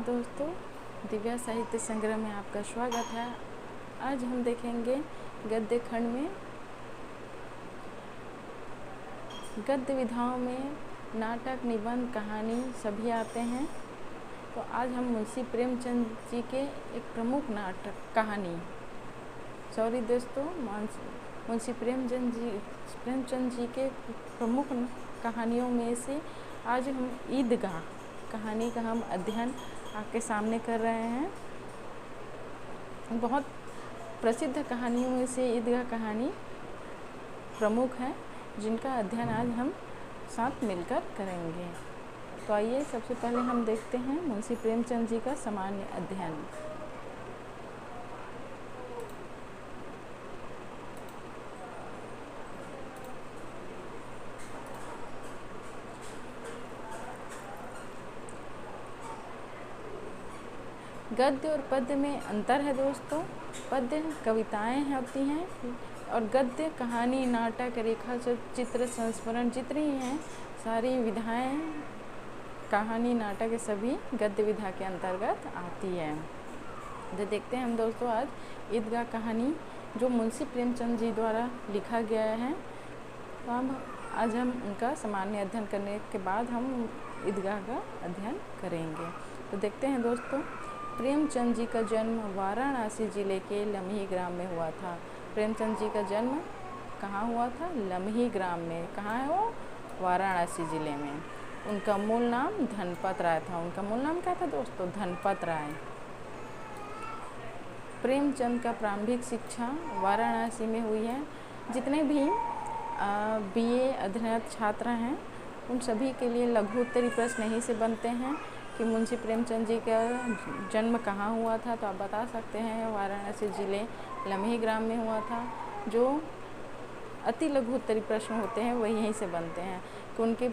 दोस्तों, दिव्या साहित्य संग्रह में आपका स्वागत है। आज हम देखेंगे गद्य खंड में गद्य विधाओं में नाटक, निबंध, कहानी सभी आते हैं। तो आज हम मुंशी प्रेमचंद जी के एक प्रमुख नाटक कहानी मुंशी प्रेमचंद जी के प्रमुख कहानियों में से आज हम ईदगाह कहानी का हम अध्ययन आपके सामने कर रहे हैं। बहुत प्रसिद्ध कहानियों में से ईदगाह कहानी प्रमुख है, जिनका अध्ययन आज हम साथ मिलकर करेंगे। तो आइए सबसे पहले हम देखते हैं मुंशी प्रेमचंद जी का सामान्य अध्ययन। गद्य और पद्य में अंतर है दोस्तों। पद्य कविताएं होती हैं और गद्य कहानी, नाटक, रेखा चित्र, संस्मरण जितनी हैं सारी विधाएं, कहानी, नाटक सभी गद्य विधा के अंतर्गत आती है। तो देखते हैं हम दोस्तों आज ईदगाह कहानी जो मुंशी प्रेमचंद जी द्वारा लिखा गया है। तो आज हम उनका सामान्य अध्ययन करने के बाद हम ईदगाह का अध्ययन करेंगे। तो देखते हैं दोस्तों, प्रेमचंद जी का जन्म वाराणसी जिले के लम्ही ग्राम में हुआ था। प्रेमचंद जी का जन्म कहाँ हुआ था? लम्ही ग्राम में। कहाँ है वो? वाराणसी जिले में। उनका मूल नाम धनपत राय था। उनका मूल नाम क्या था दोस्तों? धनपत राय। प्रेमचंद का प्रारंभिक शिक्षा वाराणसी में हुई है। जितने भी बीए अध्ययनरत छात्र हैं उन सभी के लिए लघु उत्तरीय प्रश्न यहीं से बनते हैं कि मुंशी प्रेमचंद जी का जन्म कहाँ हुआ था। तो आप बता सकते हैं वाराणसी जिले लम्ही ग्राम में हुआ था। जो अति लघु उत्तरीय प्रश्न होते हैं वही यहीं से बनते हैं कि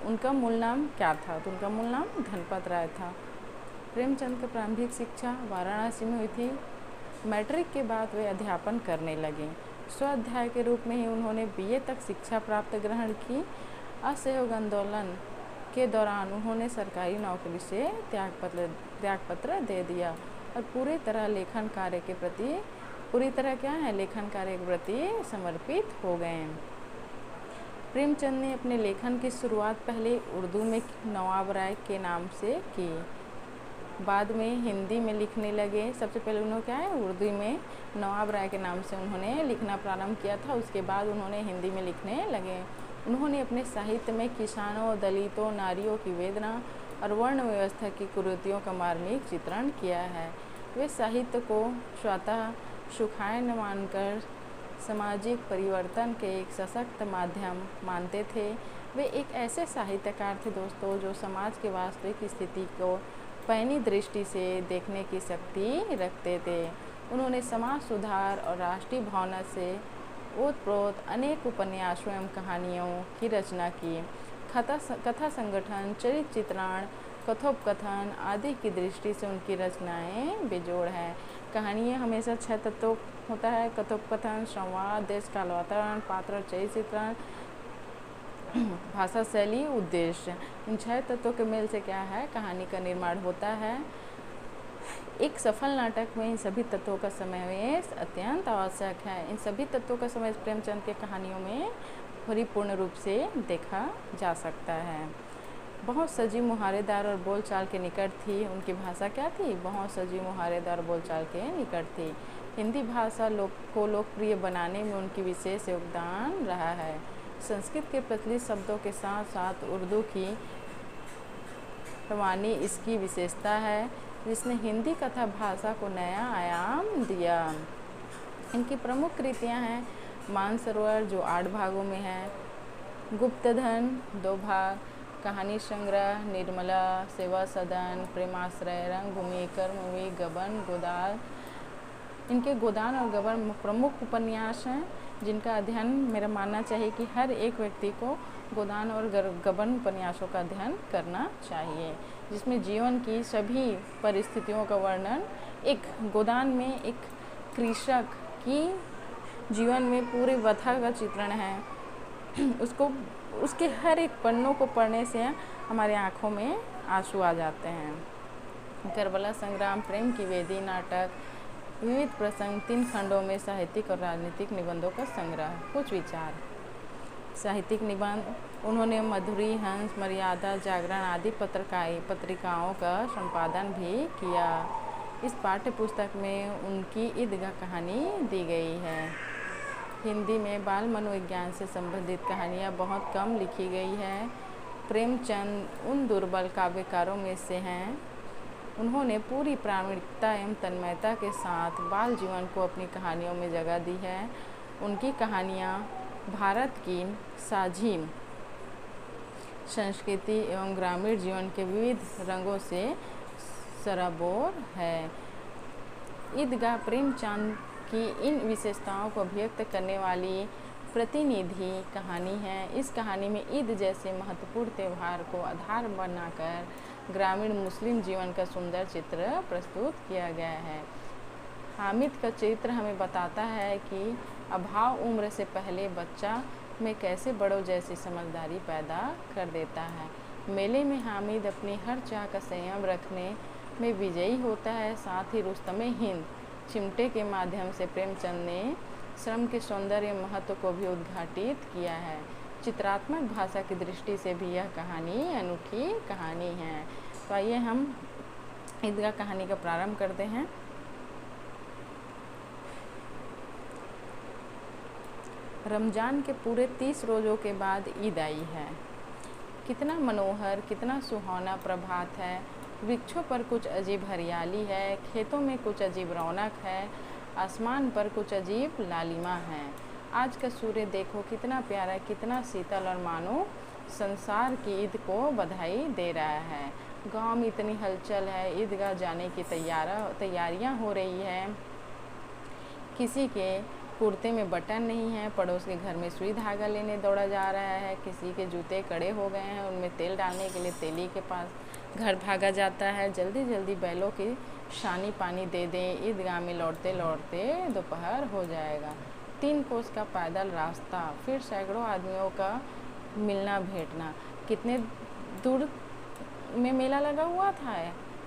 उनका मूल नाम क्या था। तो उनका मूल नाम धनपत राय था। प्रेमचंद की प्रारंभिक शिक्षा वाराणसी में हुई थी। मैट्रिक के बाद वे अध्यापन करने लगे। स्वाध्याय के रूप में ही उन्होंने बीए तक शिक्षा प्राप्त ग्रहण की। असहयोग आंदोलन के दौरान उन्होंने सरकारी नौकरी से त्यागपत्र दे दिया और पूरी तरह लेखन कार्य के प्रति समर्पित हो गए। प्रेमचंद ने अपने लेखन की शुरुआत पहले उर्दू में नवाब राय के नाम से की, बाद में हिंदी में लिखने लगे। सबसे पहले उन्होंने क्या है, उर्दू में नवाब राय के नाम से उन्होंने लिखना प्रारंभ किया था। उसके बाद उन्होंने हिंदी में लिखने लगे। उन्होंने अपने साहित्य में किसानों, दलितों, नारियों की वेदना और वर्ण व्यवस्था की कुरीतियों का मार्मिक चित्रण किया है। वे साहित्य को स्वतः सुखायन मानकर सामाजिक परिवर्तन के एक सशक्त माध्यम मानते थे। वे एक ऐसे साहित्यकार थे दोस्तों जो समाज के वास्तविक स्थिति को पैनी दृष्टि से देखने की शक्ति रखते थे। उन्होंने समाज सुधार और राष्ट्रीय भावना से ओतप्रोत अनेक उपन्यासों एवं कहानियों की रचना की। कथा संगठन, चरित्र चित्रण, कथोपकथन आदि की दृष्टि से उनकी रचनाएं बेजोड़ हैं। कहानियाँ हमेशा 6 तत्वों होता है: कथोपकथन, संवाद, देश काल वातावरण, पात्र और चरित्र चित्रण, भाषा शैली, उद्देश्य। इन 6 तत्वों के मेल से क्या है, कहानी का निर्माण होता है। एक सफल नाटक में इन सभी तत्वों का समावेश अत्यंत आवश्यक है। इन सभी तत्वों का समावेश प्रेमचंद के कहानियों में परिपूर्ण रूप से देखा जा सकता है। बहुत सजीव, मुहावरेदार और बोलचाल के निकट थी। उनकी भाषा क्या थी? बहुत सजीव, मुहावरेदार और बोलचाल के निकट थी। हिंदी भाषा को लोकप्रिय बनाने में उनकी विशेष योगदान रहा है। संस्कृत के प्रचलित शब्दों के साथ साथ उर्दू की वाणी इसकी विशेषता है, जिसने हिंदी कथा भाषा को नया आयाम दिया। इनकी प्रमुख कृतियां हैं मानसरोवर जो 8 भागों में है, गुप्तधन 2 भाग, कहानी संग्रह, निर्मला, सेवा सदन, प्रेमाश्रय, रंगभूमि, कर्मभूमि, गबन, गोदान। इनके गोदान और गबन प्रमुख उपन्यास हैं जिनका अध्ययन मेरा मानना चाहिए कि हर एक व्यक्ति को गोदान और गबन उपन्यासों का अध्ययन करना चाहिए, जिसमें जीवन की सभी परिस्थितियों का वर्णन, एक गोदान में एक कृषक की जीवन में पूरे व्यथा का चित्रण है। उसके हर एक पन्नों को पढ़ने से हमारे आँखों में आंसू आ जाते हैं। करबला संग्राम, प्रेम की वेदी नाटक, विविध प्रसंग, 3 खंडों में साहित्यिक और राजनीतिक निबंधों का संग्रह। कुछ विचार। साहित्यिक निबंध। उन्होंने मधुरी, हंस, मर्यादा, जागरण आदि पत्रिकाओं का संपादन भी किया। इस पाठ्य पुस्तक में उनकी ईदगाह कहानी दी गई है। हिंदी में बाल मनोविज्ञान से संबंधित कहानियाँ बहुत कम लिखी गई है। प्रेमचंद उन दुर्बल काव्यकारों में से हैं। उन्होंने पूरी प्रामाणिकता एवं तन्मयता के साथ बाल जीवन को अपनी कहानियों में जगह दी है। उनकी कहानियाँ भारत की साझी संस्कृति एवं ग्रामीण जीवन के विविध रंगों से सराबोर है। ईदगाह प्रेमचंद की इन विशेषताओं को अभिव्यक्त करने वाली प्रतिनिधि कहानी है। इस कहानी में ईद जैसे महत्वपूर्ण त्यौहार को आधार बनाकर ग्रामीण मुस्लिम जीवन का सुंदर चित्र प्रस्तुत किया गया है। हामिद का चरित्र हमें बताता है कि अभाव उम्र से पहले बच्चा में कैसे बड़ों जैसी समझदारी पैदा कर देता है। मेले में हामिद अपनी हर चाह का संयम रखने में विजयी होता है। साथ ही रुस्तमे हिंद चिमटे के माध्यम से प्रेमचंद ने श्रम के सौंदर्य महत्व को भी उद्घाटित किया है। चित्रात्मक भाषा की दृष्टि से भी यह कहानी अनूठी कहानी है। तो आइए हम ईदगाह कहानी का प्रारंभ करते हैं। रमज़ान के पूरे 30 रोज़ों के बाद ईद आई है। कितना मनोहर, कितना सुहावना प्रभात है। वृक्षों पर कुछ अजीब हरियाली है, खेतों में कुछ अजीब रौनक है, आसमान पर कुछ अजीब लालिमा है। आज का सूर्य देखो कितना प्यारा, कितना शीतल और मानो संसार की ईद को बधाई दे रहा है। गांव में इतनी हलचल है, ईदगाह जाने की तैयारियां हो रही है। किसी के कुर्ते में बटन नहीं है, पड़ोस के घर में सुई धागा लेने दौड़ा जा रहा है। किसी के जूते कड़े हो गए हैं, उनमें तेल डालने के लिए तेली के पास घर भागा जाता है। जल्दी जल्दी बैलों की शानी पानी दे दें, ईदगाह में लौटते लौटते दोपहर हो जाएगा। 3 कोस का पैदल रास्ता, फिर सैकड़ों आदमियों का मिलना भेंटना। कितने दूर में मेला लगा हुआ था।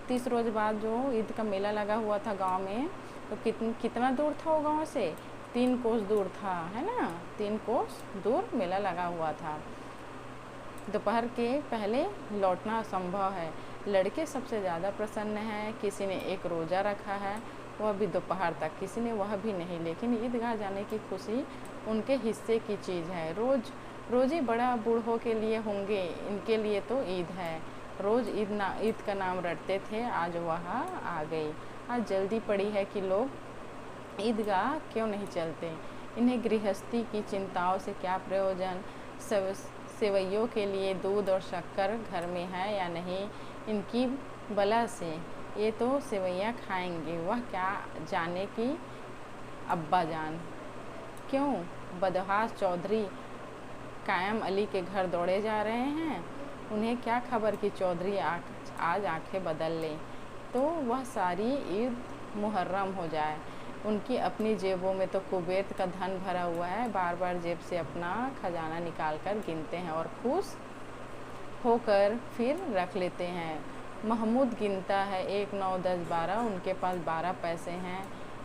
30 रोज बाद जो ईद का मेला लगा हुआ था गांव में, तो कितना दूर था वो गांव से? 3 कोस दूर था, है ना। 3 कोस दूर मेला लगा हुआ था। दोपहर के पहले लौटना असंभव है। लड़के सबसे ज़्यादा प्रसन्न हैं। किसी ने एक रोज़ा रखा है, वह भी दोपहर तक, किसी ने वह भी नहीं। लेकिन ईदगाह जाने की खुशी उनके हिस्से की चीज़ है। रोज़े बड़ा बूढ़ों के लिए होंगे, इनके लिए तो ईद है। रोज़ ईद का नाम रटते थे, आज वह आ गई। आज जल्दी पड़ी है कि लोग ईदगाह क्यों नहीं चलते। इन्हें गृहस्थी की चिंताओं से क्या प्रयोजन। सेवैयों के लिए दूध और शक्कर घर में है या नहीं, इनकी बला से ये तो सेवैयाँ खाएंगे, वह क्या जाने की अब्बा जान। क्यों बदहास चौधरी कायम अली के घर दौड़े जा रहे हैं। उन्हें क्या खबर कि चौधरी आज आंखें बदल लें तो वह सारी ईद मुहर्रम हो जाए। उनकी अपनी जेबों में तो कुबेत का धन भरा हुआ है। बार बार जेब से अपना खजाना निकाल कर गिनते हैं और खुश होकर फिर रख लेते हैं। महमूद गिनता है 1, 9, 10, 12, उनके पास 12 पैसे हैं।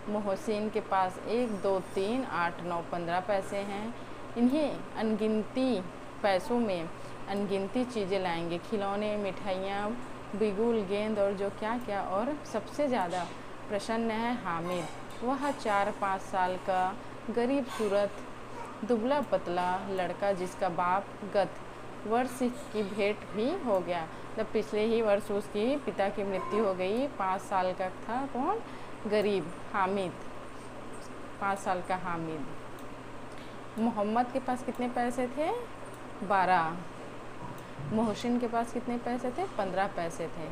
मोहसिन के पास 1, 2, 3, 8, 9, 15 पैसे हैं। इन्हें अनगिनती पैसों में अनगिनती चीज़ें लाएंगे, खिलौने, मिठाइयाँ, बिगुल, गेंद और जो क्या क्या। और सबसे ज़्यादा प्रसन्न है हामिद। वह 4-5 साल का गरीब सूरत दुबला पतला लड़का, जिसका बाप गत वर्ष की भेंट भी हो गया। जब पिछले ही वर्ष उसकी पिता की मृत्यु हो गई। 5 साल का था कौन? गरीब हामिद, 5 साल का हामिद। मोहम्मद के पास कितने पैसे थे? 12। मोहसिन के पास कितने पैसे थे? 15 पैसे थे।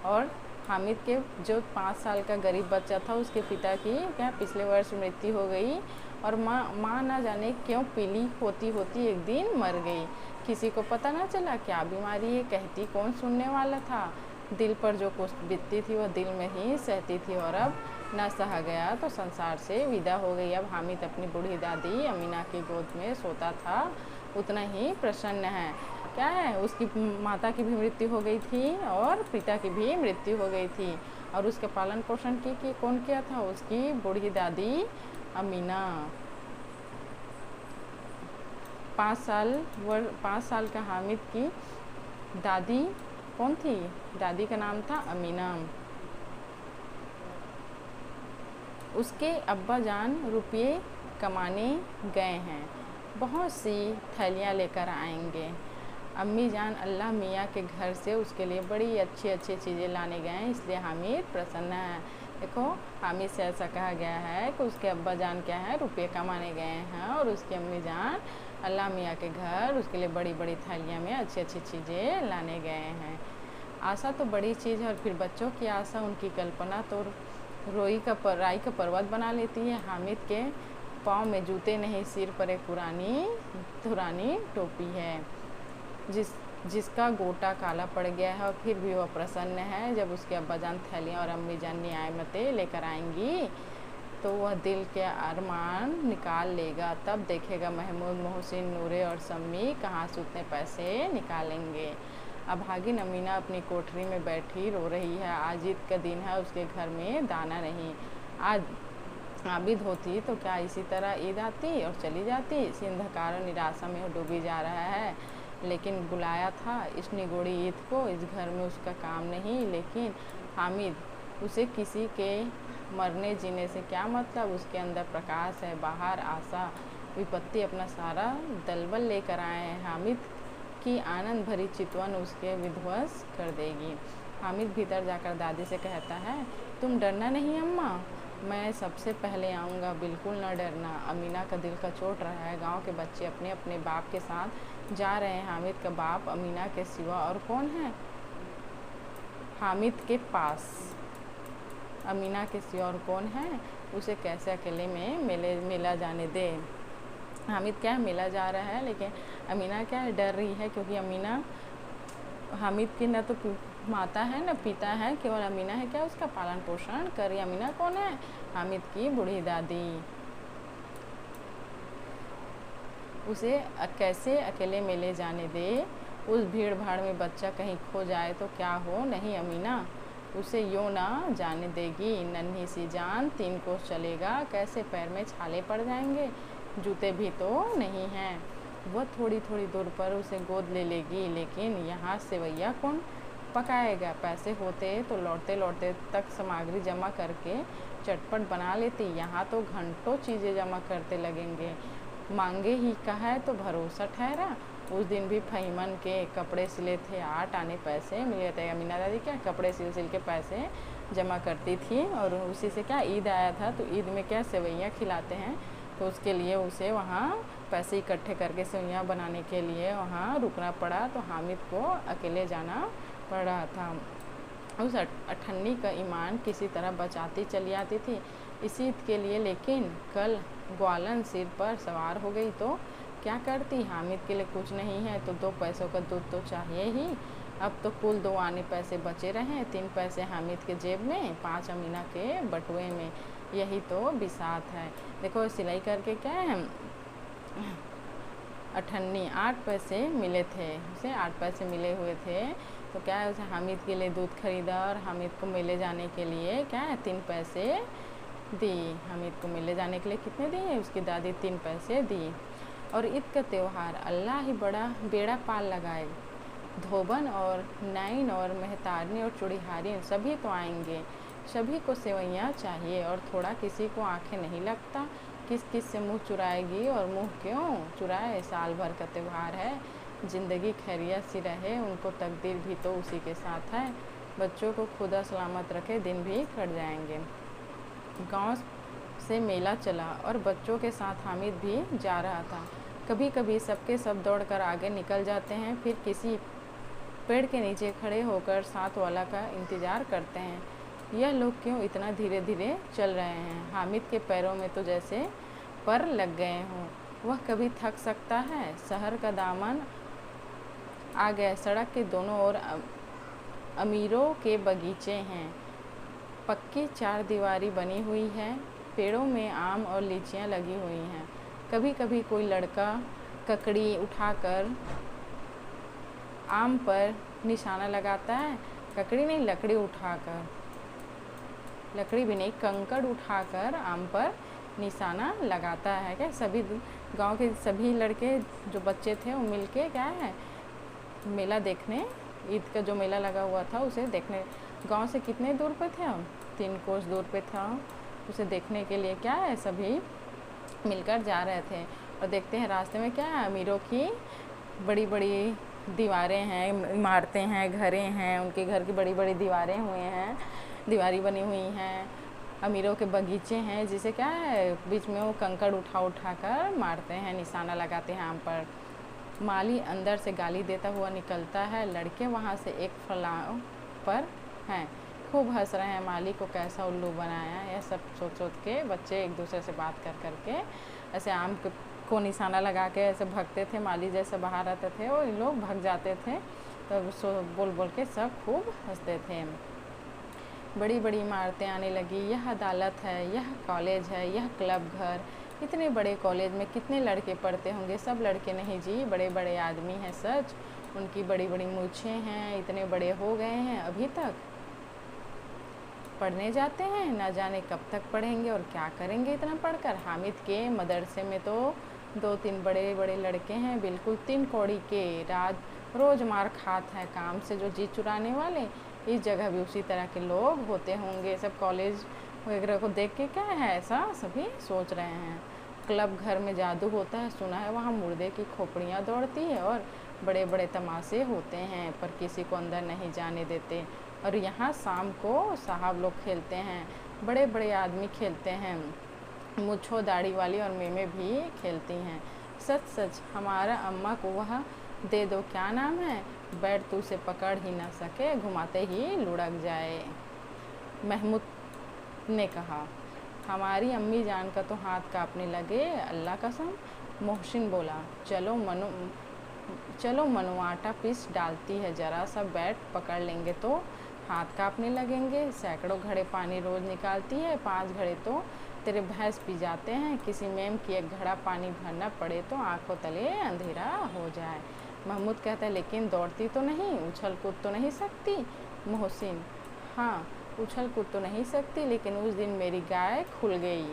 और हामिद के जो 5 साल का गरीब बच्चा था, उसके पिता की क्या पिछले वर्ष मृत्यु हो गई। और माँ ना जाने क्यों पीली होती होती एक दिन मर गई। किसी को पता ना चला क्या बीमारी है, कहती कौन सुनने वाला था। दिल पर जो कुछ बीतती थी वह दिल में ही सहती थी। और अब न सहा गया तो संसार से विदा हो गई। अब हामिद अपनी बूढ़ी दादी अमीना की गोद में सोता था, उतना ही प्रसन्न है। क्या है, उसकी माता की भी मृत्यु हो गई थी और पिता की भी मृत्यु हो गई थी। और उसका पालन पोषण की कौन किया था, उसकी बूढ़ी दादी अमीना। 5 साल का हामिद की दादी कौन थी, दादी का नाम था अमीना। उसके अब्बा जान रुपये कमाने गए हैं, बहुत सी थैलियाँ लेकर आएंगे। अम्मी जान अल्लाह मियाँ के घर से उसके लिए बड़ी अच्छी अच्छी चीज़ें लाने गए हैं, इसलिए हामिद प्रसन्न है। देखो, हामिद से ऐसा कहा गया है कि उसके अब्बा जान क्या है, रुपये कमाने गए हैं और उसकी अम्मी जान अल्लाह मियाँ के घर उसके लिए बड़ी बड़ी थालियाँ में अच्छी अच्छी चीज़ें लाने गए हैं। आशा तो बड़ी चीज़ है, और फिर बच्चों की आशा, उनकी कल्पना तो राई का पर्वत बना लेती है। हामिद के पाँव में जूते नहीं, सिर पर एक पुरानी टोपी है जिसका गोटा काला पड़ गया है, और फिर भी वह प्रसन्न है। जब उसके अब्बा जान थैलियाँ और अम्मी जान नियामतें लेकर आएंगी तो वह दिल के अरमान निकाल लेगा। तब देखेगा महमूद, मोहसिन, नूरे और सम्मी कहाँ से उतने पैसे निकालेंगे। अभागिन अमीना अपनी कोठरी में बैठी रो रही है। आज ईद का दिन है, उसके घर में दाना नहीं। आज आबिद होती तो क्या इसी तरह ईद आती और चली जाती। इसी अंधकार और निराशा में वो डूबी जा रहा है, लेकिन बुलाया था इस निगोड़ी ईद को। इस घर में उसका काम नहीं, लेकिन हामिद, उसे किसी के मरने जीने से क्या मतलब। उसके अंदर प्रकाश है, बाहर आशा। विपत्ति अपना सारा दलबल लेकर आए हैं। हामिद की आनंद भरी चितवन उसके विध्वंस कर देगी। हामिद भीतर जाकर दादी से कहता है, तुम डरना नहीं अम्मा, मैं सबसे पहले आऊँगा, बिल्कुल न डरना। अमीना का दिल का चोट रहा है। गांव के बच्चे अपने अपने बाप के साथ जा रहे हैं। हामिद का बाप अमीना के सिवा और कौन है। हामिद के पास अमीना के सिवा और कौन है, उसे कैसे अकेले में मेला जाने दे। हामिद क्या है, मेला जा रहा है, लेकिन अमीना क्या है, डर रही है, क्योंकि अमीना हामिद की न तो माता है न पिता है, केवल अमीना है क्या उसका पालन पोषण कर रही। अमीना कौन है, हामिद की बूढ़ी दादी। उसे कैसे अकेले मेले जाने दे। उस भीड़ भाड़ में बच्चा कहीं खो जाए तो क्या हो। नहीं, अमीना उसे यूँ ना जाने देगी। नन्ही सी जान 3 कोस चलेगा, कैसे पैर में छाले पड़ जाएंगे, जूते भी तो नहीं हैं। वह थोड़ी थोड़ी दूर पर उसे गोद ले लेगी, लेकिन यहाँ सेवैया कौन पकाएगा। पैसे होते तो लौटते लौटते तक सामग्री जमा करके चटपट बना लेती। यहाँ तो घंटों चीज़ें जमा करते लगेंगे। मांगे ही का है तो भरोसा ठहरा। उस दिन भी फहीमन के कपड़े सिले थे, 8 आने पैसे मिले थे। अमीना दादी क्या कपड़े सिल के पैसे जमा करती थी, और उसी से क्या ईद आया था तो ईद में क्या सेवैयाँ खिलाते हैं, तो उसके लिए उसे वहाँ पैसे इकट्ठे करके सेवैयाँ बनाने के लिए वहाँ रुकना पड़ा। तो हामिद को अकेले जाना पड़ रहा था। उस अठन्नी का ईमान किसी तरह बचाती चली आती थी इस ईद के लिए, लेकिन कल ग्वालन सिर पर सवार हो गई तो क्या करती। हामिद के लिए कुछ नहीं है तो 2 पैसों का दूध तो चाहिए ही। अब तो कुल 2 आने पैसे बचे रहे, 3 पैसे हामिद के जेब में, 5 अमीना के बटुए में। यही तो बिसात है। देखो सिलाई करके क्या है, अठन्नी 8 पैसे मिले थे, उसे 8 पैसे मिले हुए थे। तो क्या है, उसे हामिद के लिए दूध खरीदा और हामिद को मेले जाने के लिए क्या है 3 पैसे दी। हामिद को मेले जाने के लिए कितने दिए, उसकी दादी 3 पैसे दी। और ईद का त्यौहार अल्लाह ही बड़ा बेड़ा पाल लगाए। धोबन और नाइन और मेहतारनी और चूड़ीहारी सभी तो आएंगे। सभी को सेवैयाँ चाहिए, और थोड़ा किसी को आंखें नहीं लगता। किस किस से मुँह चुराएगी, और मुँह क्यों चुराए। साल भर का त्यौहार है, ज़िंदगी खैरियत सी रहे, उनको तकदीर भी तो उसी के साथ है। बच्चों को खुदा सलामत रखे, दिन भी कट जाएंगे। गांव से मेला चला और बच्चों के साथ हामिद भी जा रहा था। कभी कभी सबके सब दौड़कर आगे निकल जाते हैं, फिर किसी पेड़ के नीचे खड़े होकर साथ वाला का इंतज़ार करते हैं। यह लोग क्यों इतना धीरे धीरे चल रहे हैं। हामिद के पैरों में तो जैसे पर लग गए हों। वह कभी थक सकता है। शहर का दामन आ गया। सड़क के दोनों ओर अमीरों के बगीचे हैं। पक्की 4 दीवारी बनी हुई है। पेड़ों में आम और लीचियाँ लगी हुई हैं। कभी कभी कोई लड़का ककड़ी उठाकर आम पर निशाना लगाता है, ककड़ी नहीं लकड़ी उठाकर, लकड़ी भी नहीं कंकड़ उठाकर आम पर निशाना लगाता है। क्या सभी गांव के सभी लड़के जो बच्चे थे वो मिलके क्या है मेला देखने, ईद का जो मेला लगा हुआ था उसे देखने, गांव से कितने दूर पे थे हम, 3 कोस दूर पे था, उसे देखने के लिए क्या है सभी मिलकर जा रहे थे। और देखते हैं रास्ते में क्या है, अमीरों की बड़ी बड़ी दीवारें हैं, इमारतें हैं, घरें हैं, उनके घर की बड़ी बड़ी दीवारें हुए हैं, दीवारी बनी हुई हैं, अमीरों के बगीचे हैं, जिसे क्या है बीच में वो कंकड़ उठा उठा कर मारते हैं, निशाना लगाते हैं आम पर। माली अंदर से गाली देता हुआ निकलता है, लड़के वहाँ से एक फलाव पर हैं, खूब हंस रहे हैं, माली को कैसा उल्लू बनाया। यह सब सोच सोच के बच्चे एक दूसरे से बात कर करके ऐसे आम को निशाना लगा के ऐसे भागते थे, माली जैसे बाहर आते थे और इन लोग भाग जाते थे, तो बोल बोल के सब खूब हंसते थे। बड़ी बड़ी इमारतें आने लगी, यह अदालत है, यह कॉलेज है, यह क्लब घर, इतने बड़े कॉलेज में कितने लड़के पढ़ते होंगे, सब लड़के नहीं जी, बड़े बड़े आदमी हैं सच, उनकी बड़ी बड़ी मूछें हैं, इतने बड़े हो गए हैं, अभी तक पढ़ने जाते हैं, ना जाने कब तक पढ़ेंगे और क्या करेंगे इतना पढ़कर। हामिद के मदरसे में तो 2-3 बड़े बड़े लड़के हैं, बिल्कुल 3 कौड़ी के, रोज़ मार खात है काम से जो जी चुराने वाले, इस जगह भी उसी तरह के लोग होते होंगे। सब कॉलेज वगैरह को देख के क्या है ऐसा सभी सोच रहे हैं। क्लब घर में जादू होता है, सुना है वहाँ मुर्दे की खोपड़ियाँ दौड़ती है और बड़े बड़े तमाशे होते हैं, पर किसी को अंदर नहीं जाने देते। और यहाँ शाम को साहब लोग खेलते हैं, बड़े बड़े आदमी खेलते हैं, मुच्छो दाढ़ी वाली और मेमे भी खेलती हैं। सच सच हमारा अम्मा को वह दे दो, क्या नाम है, बैठ तू उसे पकड़ ही ना सके, घुमाते ही लुढ़क जाए। महमूद ने कहा। हमारी अम्मी जान का तो हाथ कांपने लगे, अल्लाह कसम। मोहसिन बोला, चलो मनु आटा पीस डालती है, ज़रा सा बैठ पकड़ लेंगे तो हाथ कांपने लगेंगे। सैकड़ों घड़े पानी रोज़ निकालती है, 5 घड़े तो तेरे भैंस पी जाते हैं, किसी मेम की एक घड़ा पानी भरना पड़े तो आंखों तले अंधेरा हो जाए। महमूद कहता है, लेकिन दौड़ती तो नहीं, उछल कूद तो नहीं सकती। मोहसिन, हाँ उछल कूद तो नहीं सकती, लेकिन उस दिन मेरी गाय खुल गई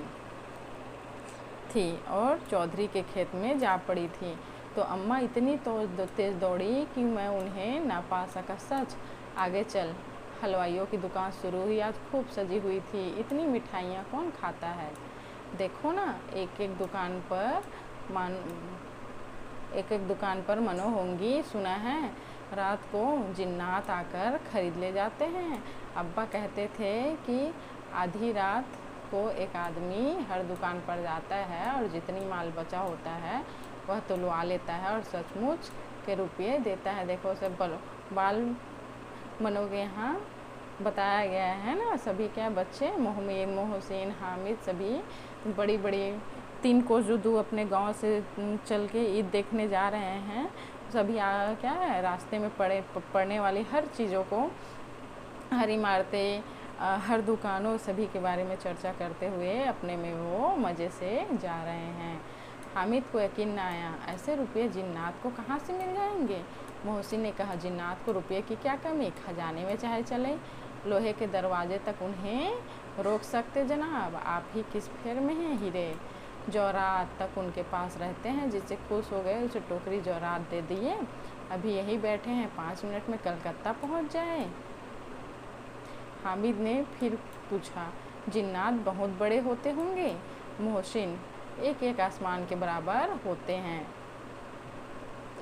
थी और चौधरी के खेत में जा पड़ी थी, तो अम्मा इतनी तेज़ दौड़ी कि मैं उन्हें ना पा सका। सच, आगे चल। हलवाइयों की दुकान शुरू हुई, आज खूब सजी हुई थी, इतनी मिठाइयाँ कौन खाता है, देखो ना, एक एक दुकान पर मनो होंगी। सुना है रात को जिन्नात आकर खरीद ले जाते हैं। अब्बा कहते थे कि आधी रात को एक आदमी हर दुकान पर जाता है और जितनी माल बचा होता है वह तुलवा लेता है और सचमुच के रुपये देता है। देखो सब बाल मनो के यहाँ बताया गया है ना, सभी क्या बच्चे मोहसिन हामिद सभी बड़ी बड़ी 3 कोस जो दूर अपने गांव से चल के ईद देखने जा रहे हैं, सभी क्या है रास्ते में पड़ने वाली हर चीज़ों को, हर इमारतें, हर दुकानों सभी के बारे में चर्चा करते हुए अपने में वो मज़े से जा रहे हैं। हामिद को यकीन न आया, ऐसे रुपये जिन्नात को कहाँ से मिल जाएंगे। मोहसिन ने कहा, जिन्नात को रुपये की क्या कमी, खजाने में चाहे चले, लोहे के दरवाजे तक उन्हें रोक सकते जनाब, आप ही किस फेर में हैं। हीरे जौरात तक उनके पास रहते हैं, जिससे खुश हो गए उसे टोकरी जौरात दे दिए, अभी यही बैठे हैं, 5 मिनट में कलकत्ता पहुंच जाए। हामिद ने फिर पूछा, जिन्नात बहुत बड़े होते होंगे। मोहसिन, एक आसमान के बराबर होते हैं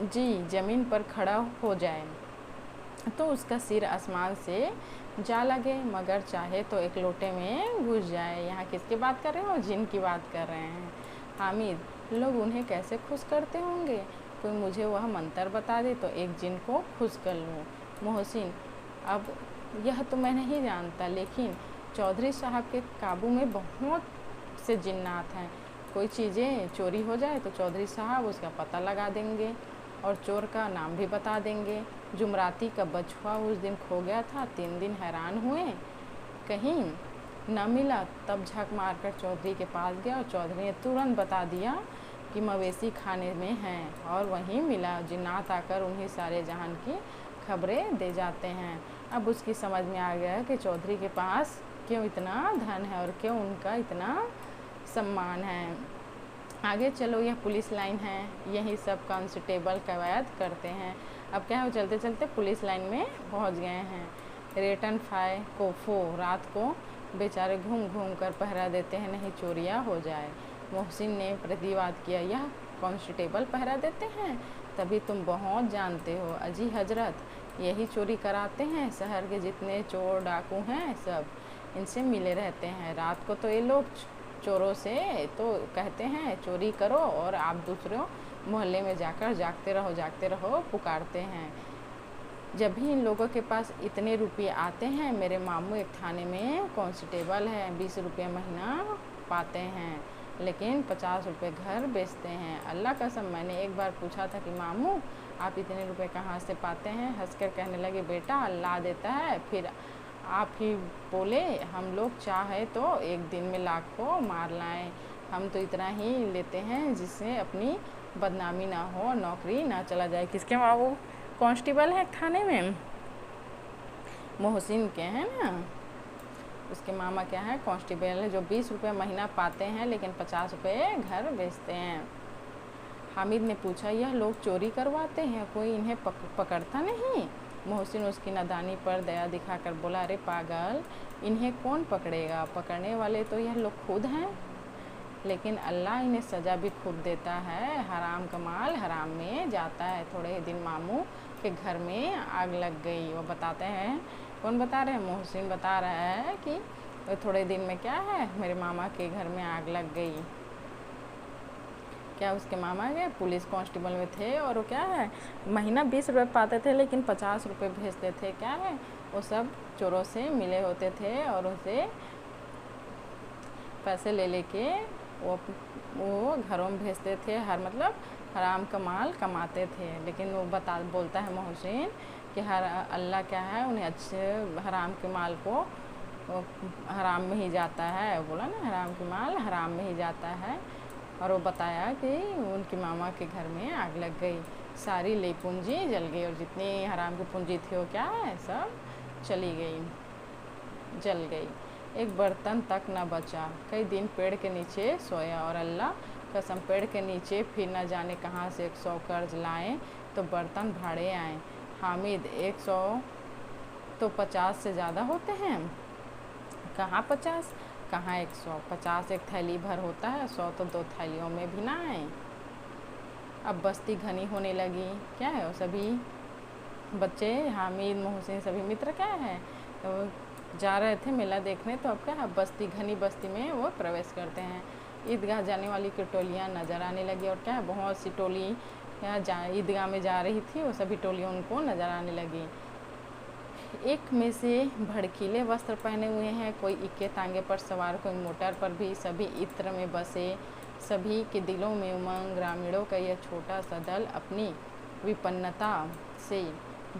जी, ज़मीन पर खड़ा हो जाए तो उसका सिर आसमान से जा लगे, मगर चाहे तो एक लोटे में घुस जाए। यहाँ किसकी बात कर रहे हो, जिन की बात कर रहे हैं। हामिद, लोग उन्हें कैसे खुश करते होंगे, कोई मुझे वह मंत्र बता दे तो एक जिन को खुश कर लूँ। मोहसिन, अब यह तो मैं नहीं जानता, लेकिन चौधरी साहब के काबू में बहुत से जिन्नात हैं, कोई चीज़ें चोरी हो जाए तो चौधरी साहब उसका पता लगा देंगे और चोर का नाम भी बता देंगे। जुमराती का बछुआ उस दिन खो गया था, 3 दिन हैरान हुए, कहीं न मिला, तब झक मारकर चौधरी के पास गया और चौधरी ने तुरंत बता दिया कि मवेशी खाने में हैं, और वहीं मिला। जिन्नात आकर उन्हें सारे जहान की खबरें दे जाते हैं। अब उसकी समझ में आ गया कि चौधरी के पास क्यों इतना धन है और क्यों उनका इतना सम्मान है। आगे चलो, यह पुलिस लाइन है, यही सब कांस्टेबल कवायद करते हैं। अब क्या है, चलते चलते पुलिस लाइन में पहुंच गए हैं। रेटन फाय कोफो रात को बेचारे घूम घूम कर पहरा देते हैं, नहीं चोरियां हो जाए। मोहसिन ने प्रतिवाद किया, यह कांस्टेबल पहरा देते हैं, तभी तुम बहुत जानते हो। अजी हजरत, यही चोरी कराते हैं, शहर के जितने चोर डाकू हैं सब इनसे मिले रहते हैं। रात को तो ये लोग चोरों से तो कहते हैं चोरी करो, और आप दूसरों मोहल्ले में जाकर जागते रहो पुकारते हैं। जब भी इन लोगों के पास इतने रुपये आते हैं, मेरे मामू एक थाने में कांस्टेबल है, 20 रुपये महीना पाते हैं, लेकिन 50 रुपये घर बेचते हैं। अल्लाह कसम, मैंने एक बार पूछा था कि मामू आप इतने रुपए कहाँ से पाते हैं? हंसकर कहने लगे, बेटा अल्लाह देता है। फिर आप ही बोले, हम लोग चाहे तो एक दिन में लाखों मार लाएं, हम तो इतना ही लेते हैं जिससे अपनी बदनामी ना हो, नौकरी ना चला जाए। किसके बाबू कांस्टेबल है थाने में? मोहसिन के हैं ना, उसके मामा क्या है, कांस्टेबल है, जो 20 रुपये महीना पाते हैं लेकिन 50 रुपये घर बेचते हैं। हामिद ने पूछा, यह लोग चोरी करवाते हैं, कोई इन्हें पकड़ता नहीं? मोहसिन उसकी नादानी पर दया दिखाकर बोला, अरे पागल, इन्हें कौन पकड़ेगा? पकड़ने वाले तो यह लोग खुद हैं, लेकिन अल्लाह इन्हें सज़ा भी खुद देता है। हराम का माल हराम में जाता है। थोड़े ही दिन मामू के घर में आग लग गई। वो बताते हैं, कौन बता रहे हैं? मोहसिन बता रहा है कि थोड़े दिन में क्या है, मेरे मामा के घर में आग लग गई। क्या उसके मामा के पुलिस कांस्टेबल में थे, और वो क्या है, महीना 20 रुपये पाते थे लेकिन 50 रुपये भेजते थे। क्या है, वो सब चोरों से मिले होते थे और उसे पैसे ले लेके वो घरों में भेजते थे। मतलब हराम का माल कमाते थे। लेकिन वो बोलता है मोहसिन कि अल्लाह क्या है, उन्हें अच्छे हराम के माल को हराम में ही जाता है। बोला ना, हराम के माल हराम में ही जाता है। और वो बताया कि उनकी मामा के घर में आग लग गई, सारी ले पूंजी जल गई, और जितनी हराम की पूंजी थी वो क्या है, सब चली गई, जल गई। एक बर्तन तक न बचा। कई दिन पेड़ के नीचे सोया, और अल्लाह कसम, पेड़ के नीचे फिर न जाने कहाँ से 100 कर्ज लाएं तो बर्तन भाड़े आए। हामिद, 100 तो 50 से ज़्यादा होते हैं। कहाँ 50, कहाँ 100? 50 एक थैली भर होता है, 100 तो 2 थैलियों में भी ना आए। अब बस्ती घनी होने लगी। क्या है, वो सभी बच्चे, हामिद, मोहसिन, सभी मित्र क्या है, तो जा रहे थे मेला देखने। तो अब क्या है, बस्ती घनी बस्ती में वो प्रवेश करते हैं। ईदगाह जाने वाली की टोलियाँ नज़र आने लगी, और क्या है, बहुत सी टोली ईदगाह में जा रही थी, वो सभी टोलियाँ उनको नज़र आने लगी। एक में से भड़कीले वस्त्र पहने हुए हैं, कोई इक्के तांगे पर सवार, कोई मोटर पर भी, सभी इत्र में बसे, सभी के दिलों में उमंग। ग्रामीणों का यह छोटा सा दल अपनी विपन्नता से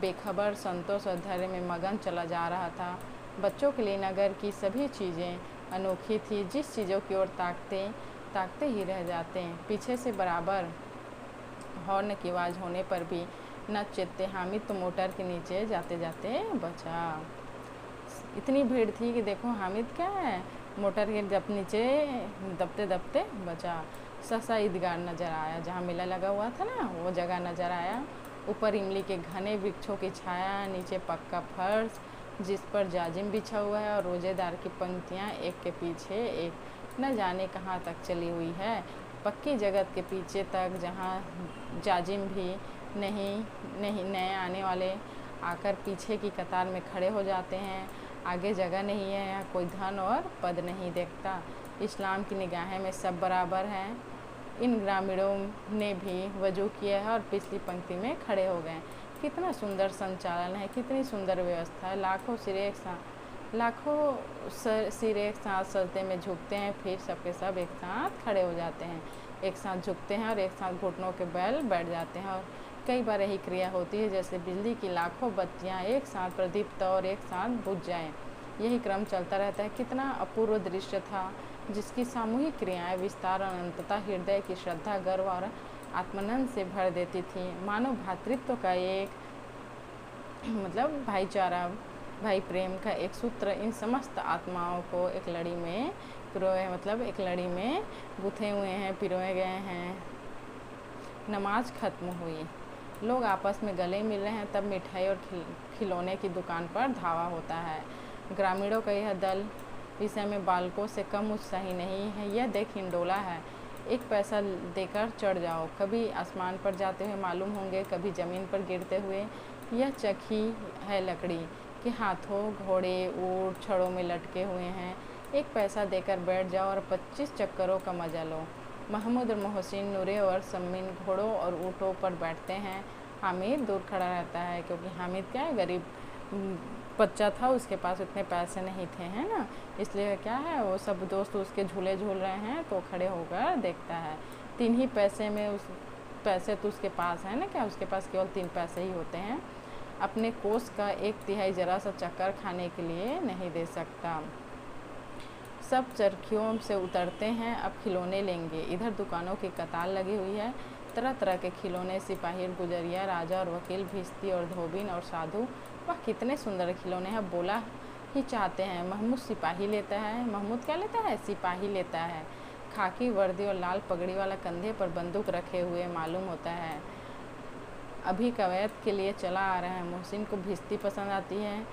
बेखबर संतोष और धैर्य में मगन चला जा रहा था। बच्चों के लिए नगर की सभी चीज़ें अनोखी थी, जिस चीज़ों की ओर ताकते ही रह जाते। पीछे से बराबर हॉर्न की आवाज़ होने पर भी न चेते। हामिद तो मोटर के नीचे जाते जाते बचा। इतनी भीड़ थी कि देखो, हामिद क्या है, मोटर के नीचे दबते दबते बचा। ससा ईदगाह नज़र आया, जहाँ मेला लगा हुआ था ना, वो जगह नज़र आया। ऊपर इमली के घने वृक्षों की छाया, नीचे पक्का फर्श जिस पर जाजिम बिछा हुआ है, और रोजेदार की पंक्तियाँ एक के पीछे एक न जाने कहाँ तक चली हुई है। पक्की जगत के पीछे तक, जहाँ जाजिम भी नहीं नए आने वाले आकर पीछे की कतार में खड़े हो जाते हैं। आगे जगह नहीं है, यहाँ कोई धन और पद नहीं देखता। इस्लाम की निगाहें में सब बराबर हैं। इन ग्रामीणों ने भी वजू किया है और पिछली पंक्ति में खड़े हो गए। कितना सुंदर संचालन है, कितनी सुंदर व्यवस्था है। लाखों सिर एक साथ सजदे में झुकते हैं, फिर सबके सब एक साथ खड़े हो जाते हैं, एक साथ झुकते हैं और एक साथ घुटनों के बल बैठ जाते हैं। और कई बार यही क्रिया होती है जैसे बिजली की लाखों बत्तियां एक साथ प्रदीप्त और एक साथ बुझ जाएं। यही क्रम चलता रहता है। कितना अपूर्व दृश्य था, जिसकी सामूहिक क्रियाएं, विस्तार और अनंतता हृदय की श्रद्धा, गर्व और आत्मानंद से भर देती थी। मानव भातृत्व का एक मतलब भाईचारा, भाई प्रेम का एक सूत्र इन समस्त आत्माओं को एक लड़ी में पिरोए, मतलब एक लड़ी में गुथे हुए हैं, पिरोए गए हैं। नमाज खत्म हुई, लोग आपस में गले मिल रहे हैं, तब मिठाई और खिलौने की दुकान पर धावा होता है। ग्रामीणों का यह दल विषय में बालकों से कम उत्साही नहीं है। यह देख हिंडोला है, एक पैसा देकर चढ़ जाओ। कभी आसमान पर जाते हुए मालूम होंगे, कभी ज़मीन पर गिरते हुए। यह चक्की है लकड़ी के हाथों, घोड़े ऊँट छड़ों में लटके हुए हैं। एक पैसा देकर बैठ जाओ और 25 चक्करों का मजा लो। महमूद और मोहसिन, नूरे और सम्मीन घोड़ों और ऊँटों पर बैठते हैं। हामिद दूर खड़ा रहता है, क्योंकि हामिद क्या है, गरीब बच्चा था, उसके पास उतने पैसे नहीं थे, है ना, इसलिए क्या है, वो सब दोस्त उसके झूले झूल रहे हैं तो खड़े होकर देखता है। 3 ही पैसे में उस पैसे तो उसके पास है ना, क्या उसके पास केवल 3 पैसे ही होते हैं। अपने कोष का 1/3 जरा सा चक्कर खाने के लिए नहीं दे सकता। सब चरखियों से उतरते हैं, अब खिलौने लेंगे। इधर दुकानों की कतार लगी हुई है, तरह तरह के खिलौने, सिपाही, गुजरिया, राजा और वकील, भिश्ती और धोबिन और साधु। वह कितने सुंदर खिलौने हैं, बोला ही चाहते हैं। महमूद सिपाही लेता है। महमूद क्या लेता है? सिपाही लेता है। खाकी वर्दी और लाल पगड़ी वाला, कंधे पर बंदूक रखे हुए मालूम होता है, अभी कवायद के लिए चला आ रहा है। मोहसिन को भिश्ती पसंद आती है,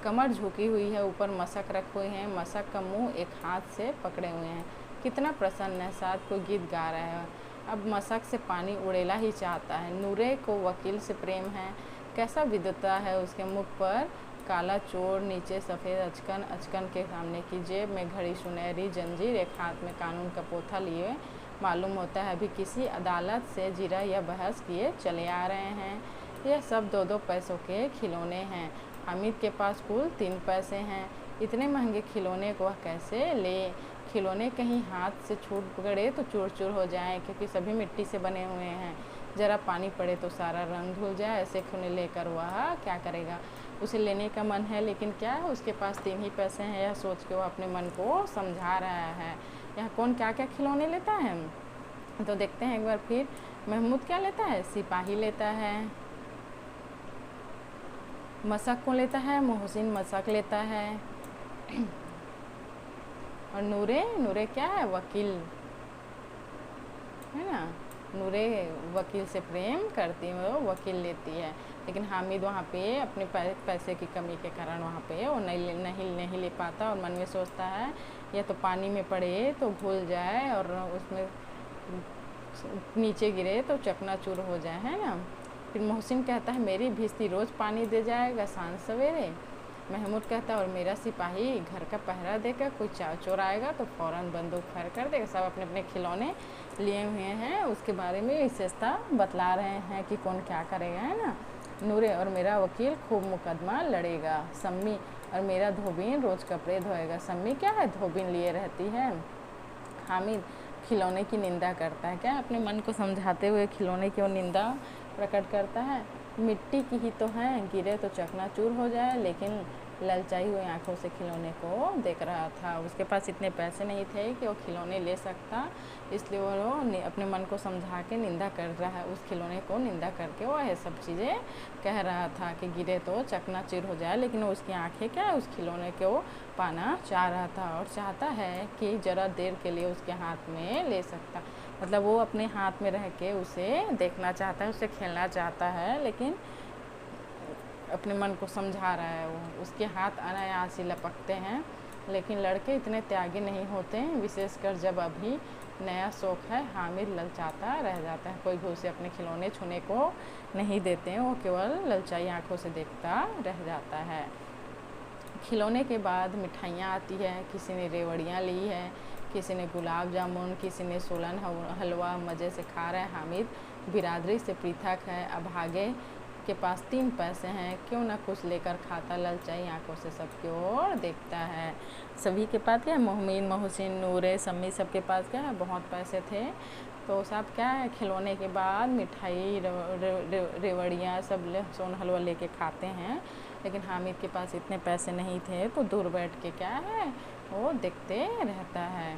कमर झुकी हुई है, ऊपर मशक रखे हुए हैं, मशक का मुंह एक हाथ से पकड़े हुए हैं। कितना प्रसन्न है, साथ कोई गीत गा रहा है। अब मशक से पानी उड़ेला ही चाहता है। नूरे को वकील से प्रेम है, कैसा विद्वता है उसके मुख पर। काला चोर, नीचे सफ़ेद अचकन, अचकन के सामने की जेब में घड़ी, सुनहरी जंजीर, एक हाथ में कानून का पोथा लिए मालूम होता है अभी किसी अदालत से जिरा या बहस किए चले आ रहे हैं। यह सब 2-2 पैसों के खिलौने हैं। हामिद के पास कुल 3 पैसे हैं। इतने महंगे खिलौने को वह कैसे ले? खिलौने कहीं हाथ से छूट गड़े तो चूर चूर हो जाएं, क्योंकि सभी मिट्टी से बने हुए हैं। ज़रा पानी पड़े तो सारा रंग धुल जाए। ऐसे खिलौने लेकर वह क्या करेगा? उसे लेने का मन है, लेकिन क्या है, उसके पास 3 ही पैसे हैं। यह सोच के वो अपने मन को समझा रहा है। यहाँ कौन क्या क्या खिलौने लेता है, तो देखते हैं एक बार फिर। महमूद क्या लेता है? सिपाही लेता है। मशक कौन लेता है? मोहसिन मशक लेता है। और नूरे क्या है? वकील, है ना। नूरे वकील से प्रेम करती है, वो वकील लेती है। लेकिन हामिद वहाँ पे अपने पैसे की कमी के कारण वहाँ पे वो नहीं ले पाता, और मन में सोचता है या तो पानी में पड़े तो भूल जाए, और उसमें नीचे गिरे तो चकनाचूर हो जाए, है ना। फिर मोहसिन कहता है मेरी भिश्ती रोज़ पानी दे जाएगा सांझ सवेरे। महमूद कहता है और मेरा सिपाही घर का पहरा देकर कोई चोर आएगा तो फ़ौरन बंदूक फायर कर देगा। सब अपने अपने खिलौने लिए हुए हैं, उसके बारे में विशेषता बतला रहे हैं कि कौन क्या करेगा, है ना। नूरे और मेरा वकील खूब मुकदमा लड़ेगा। सम्मी और मेरा धोबिन रोज़ कपड़े धोएगा। सम्मी क्या है? धोबिन लिए रहती है। हामिद खिलौने की निंदा करता है, क्या अपने मन को समझाते हुए खिलौने की वो निंदा प्रकट करता है। मिट्टी की ही तो हैं, गिरे तो चकनाचूर हो जाए। लेकिन ललचाई हुई आंखों से खिलौने को देख रहा था। उसके पास इतने पैसे नहीं थे कि वो खिलौने ले सकता, इसलिए वो अपने मन को समझा के निंदा कर रहा है। उस खिलौने को निंदा करके वो ये सब चीज़ें कह रहा था कि गिरे तो चकनाचूर हो जाए। लेकिन उसकी आंखें क्या है, उस खिलौने को पाना चाह रहा था, और चाहता है कि ज़रा देर के लिए उसके हाथ में ले सकता, मतलब वो अपने हाथ में रह के उसे देखना चाहता है, उससे खेलना चाहता है, लेकिन अपने मन को समझा रहा है। वो उसके हाथ अनायास ही लपकते हैं। लेकिन लड़के इतने त्यागी नहीं होते हैं, विशेषकर जब अभी नया शौक है। हामिद ललचाता रह जाता है, कोई भी उसे अपने खिलौने छूने को नहीं देते हैं, वो केवल ललचाई आंखों से देखता रह जाता है। खिलौने के बाद मिठाइयाँ आती है। किसी ने रेवड़ियाँ ली है, किसी ने गुलाब जामुन, किसी ने सोलन हलवा मज़े से खा रहा है। हामिद बिरादरी से पृथक है, अभागे के पास 3 पैसे हैं, क्यों ना कुछ लेकर खाता। ललचाई आंखों से सबकी ओर देखता है। सभी के पास क्या है, मोहसिन, नूरे, सम्मी, सबके पास क्या है, बहुत पैसे थे। तो सब क्या है, खिलौने के बाद मिठाई, रेवड़ियाँ सब सोन हलवा लेके खाते हैं। लेकिन हामिद के पास इतने पैसे नहीं थे, तो दूर बैठ के क्या है वो देखते रहता है।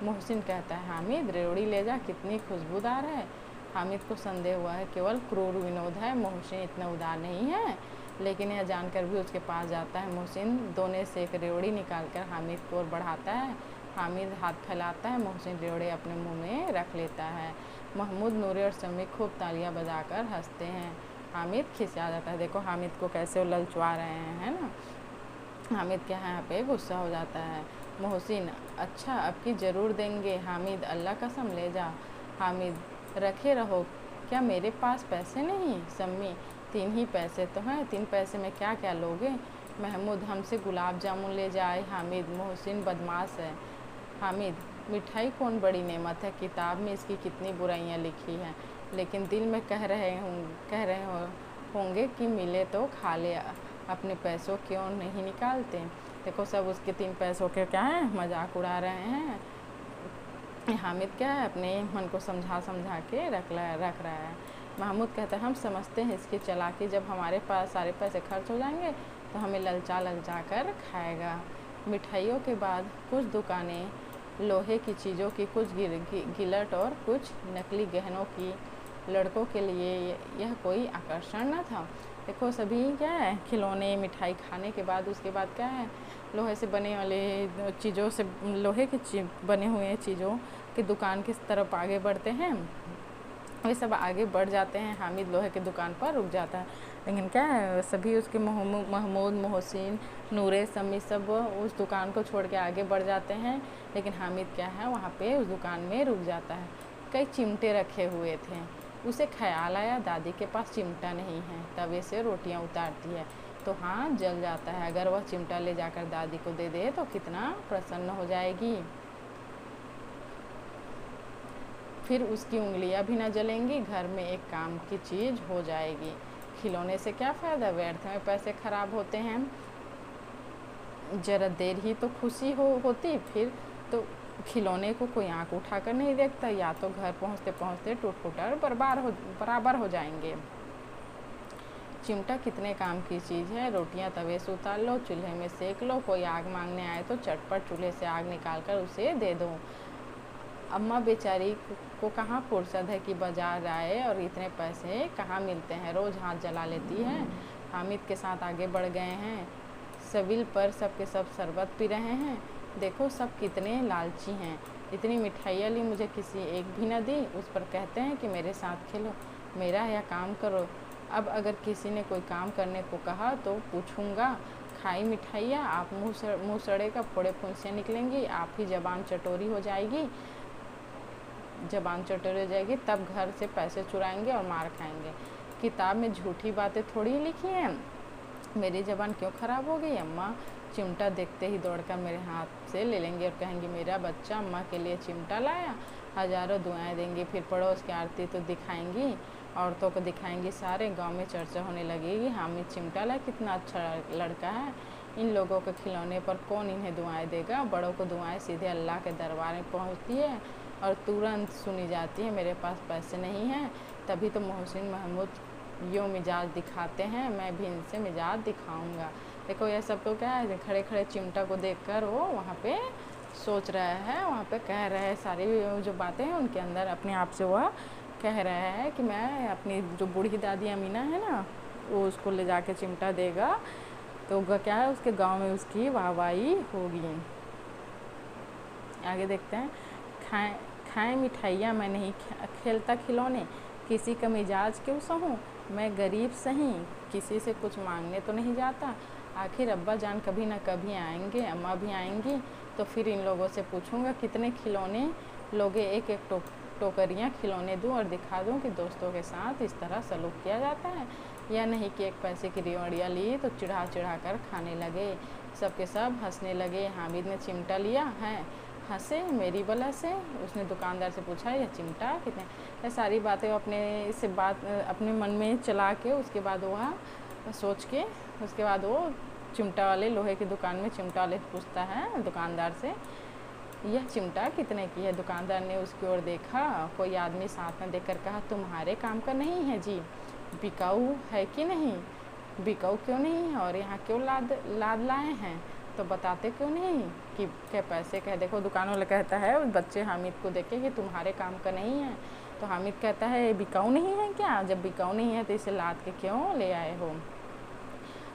मोहसिन कहता है, हामिद रेवड़ी ले जा, कितनी खुशबूदार है। हामिद को संदेह हुआ है केवल क्रूर विनोद है, मोहसिन इतना उदार नहीं है, लेकिन यह जानकर भी उसके पास जाता है। मोहसिन दोने से एक रेवड़ी निकालकर हामिद को ओर बढ़ाता है। हामिद हाथ फैलाता है, मोहसिन रेवड़ी अपने मुंह में रख लेता है। महमूद, नूरे और समी खूब तालियां बजाकर हंसते हैं। हामिद खिसिया जाता है, देखो हामिद को कैसे वो ललचवा रहे हैं, है ना। हामिद क्या है यहाँ पे गुस्सा हो जाता है। मोहसिन, अच्छा अब की ज़रूर देंगे। हामिद, अल्लाह कसम ले जा। हामिद, रखे रहो, क्या मेरे पास पैसे नहीं। सम्मी, 3 ही पैसे तो हैं, 3 पैसे में क्या क्या लोगे। महमूद, हमसे गुलाब जामुन ले जाए। हामिद, मोहसिन बदमाश है। हामिद, मिठाई कौन बड़ी नेमत है, किताब में इसकी कितनी बुराइयां लिखी हैं, लेकिन दिल में कह रहे होंगे कि मिले तो खा ले, अपने पैसों क्यों नहीं निकालते। देखो सब उसके 3 पैसों के क्या है मजाक उड़ा रहे हैं। हामिद क्या है अपने मन को समझा के रख रहा है। महमूद कहता है, हम समझते हैं इसकी चालाकी, जब हमारे पास सारे पैसे खर्च हो जाएंगे तो हमें ललचा कर खाएगा। मिठाइयों के बाद कुछ दुकानें लोहे की चीज़ों की, कुछ गिलट और कुछ नकली गहनों की। लड़कों के लिए यह कोई आकर्षण न था। देखो सभी क्या है खिलौने, मिठाई खाने के बाद उसके बाद क्या है लोहे से बने वाले चीज़ों से, लोहे के बने हुए चीज़ों की दुकान की तरफ आगे बढ़ते हैं। वे सब आगे बढ़ जाते हैं। हामिद लोहे की दुकान पर रुक जाता है, लेकिन क्या है सभी उसके महमूद, मोहसिन, नूरे, समी सब उस दुकान को छोड़ के आगे बढ़ जाते हैं। लेकिन हामिद क्या है वहाँ पे उस दुकान में रुक जाता है। कई चिमटे रखे हुए थे। उसे ख्याल आया दादी के पास चिमटा नहीं है। तवे से रोटियां उतारती है तो हाथ जल जाता है। अगर वह चिमटा ले जाकर दादी को दे दे तो कितना प्रसन्न हो जाएगी, फिर उसकी उंगलियां भी ना जलेंगी, घर में एक काम की चीज़ हो जाएगी। खिलौने से क्या फ़ायदा, व्यर्थ में पैसे खराब होते हैं। जरा देर ही तो खुशी होती, फिर तो खिलौने को कोई आंख उठाकर नहीं देखता, या तो घर पहुंचते पहुंचते टूट फूटर बराबर हो जाएंगे। चिमटा कितने काम की चीज़ है। रोटियां तवे से उतार लो, चूल्हे में सेक लो, कोई आग मांगने आए तो चटपट चूल्हे से आग निकाल कर उसे दे दो। अम्मा बेचारी को कहाँ फुर्सत है कि बाजार आए, और इतने पैसे कहाँ मिलते हैं, रोज़ हाथ जला लेती है। हामिद के साथ आगे बढ़ गए हैं। सबिल पर सबके सब शरबत पी रहे हैं। देखो सब कितने लालची हैं, इतनी मिठाइयाँ ली, मुझे किसी एक भी न दी। उस पर कहते हैं कि मेरे साथ खेलो, मेरा या काम करो। अब अगर किसी ने कोई काम करने को कहा तो पूछूंगा, खाई मिठाइयाँ, आप मुँह सड़े का फोड़े फुंसियाँ निकलेंगी, आप ही जबान चटोरी हो जाएगी, तब घर से पैसे चुराएंगे और मार खाएंगे। किताब में झूठी बातें थोड़ी लिखी हैं, मेरी ज़बान क्यों ख़राब हो गई। अम्मा चिमटा देखते ही दौड़कर मेरे हाथ से ले लेंगे और कहेंगे, मेरा बच्चा अम्मा के लिए चिमटा लाया। हज़ारों दुआएं देंगी, फिर पड़ोस की आरती तो दिखाएंगी, औरतों को दिखाएंगी, सारे गांव में चर्चा होने लगेगी, हामिद चिमटा लाया, कितना अच्छा लड़का है। इन लोगों के खिलौने पर कौन इन्हें दुआएं देगा। बड़ों को दुआएं सीधे अल्लाह के दरबार में पहुँचती है और तुरंत सुनी जाती है। मेरे पास पैसे नहीं हैं, तभी तो मोहसिन महमूद यूँ मिजाज दिखाते हैं, मैं भी इनसे मिजाज दिखाऊंगा। देखो ये सब तो क्या है, खड़े खड़े चिमटा को देखकर वो वहाँ पे सोच रहा है, वहाँ पे कह रहा है, सारी जो बातें हैं उनके अंदर अपने आप से वह कह रहा है कि मैं अपनी जो बूढ़ी दादी अमीना है ना, वो उसको ले जाके चिमटा देगा तो क्या है उसके गांव में उसकी वाहवाही होगी। आगे देखते हैं। खाएं मिठाइयाँ, मैं नहीं खेलता खिलौने, किसी का मिजाज क्यों सहूँ, मैं गरीब सही, किसी से कुछ मांगने तो नहीं जाता। आखिर अब्बा जान कभी ना कभी आएंगे, अम्मा भी आएंगी, तो फिर इन लोगों से पूछूंगा कितने खिलौने लोगे, एक एक टोकरियाँ खिलौने दूँ और दिखा दूँ कि दोस्तों के साथ इस तरह सलूक किया जाता है, या नहीं कि एक पैसे की रेवड़ियाँ ली तो चिढ़ा कर खाने लगे। सबके सब हंसने लगे। हामिद ने चिमटा लिया है, हंसे मेरी बला से। उसने दुकानदार से पूछा, यह चिमटा कितने। ये सारी बातें अपने मन में चला के उसके बाद वह सोच के उसके बाद वो चिमटा वाले, लोहे की दुकान में चिमटा वाले पूछता है दुकानदार से, यह चिमटा कितने की है। दुकानदार ने उसकी ओर देखा, कोई आदमी साथ में देखकर कहा, तुम्हारे काम का नहीं है जी, बिकाऊ है कि नहीं। बिकाऊ क्यों नहीं है और यहाँ क्यों लाद लाद लाए हैं, तो बताते क्यों नहीं कि क्या पैसे कह। देखो दुकान वाला कहता है उस बच्चे हामिद को देखे कि तुम्हारे काम का नहीं है, तो हामिद कहता है ये बिकाऊ नहीं है क्या, जब बिकाऊ नहीं है तो इसे लाद के क्यों ले आए हो।